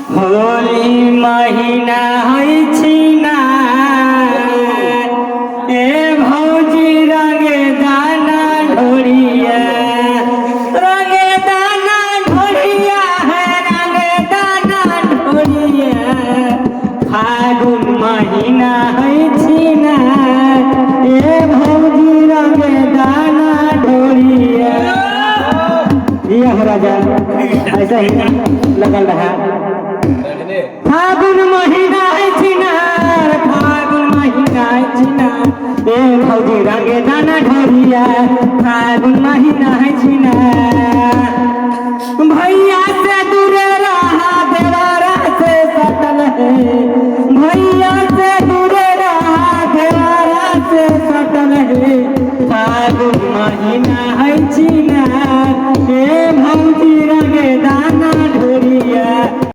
होली महीना है छिना ए भौजी रंगे दाना ढोरिया रंगे दाना ढोरिया है रंगे दाना ढोरिया फागुन महीना है छिना ए भौजी रंगे दाना ढोरिया। ये हो राजा ऐसा ही लगल रहा। फागुन महीना है छिनार फागुन महीना है छिनार ए भौजी रंगे दाना ढोरिया फागुन महीना है छिनार।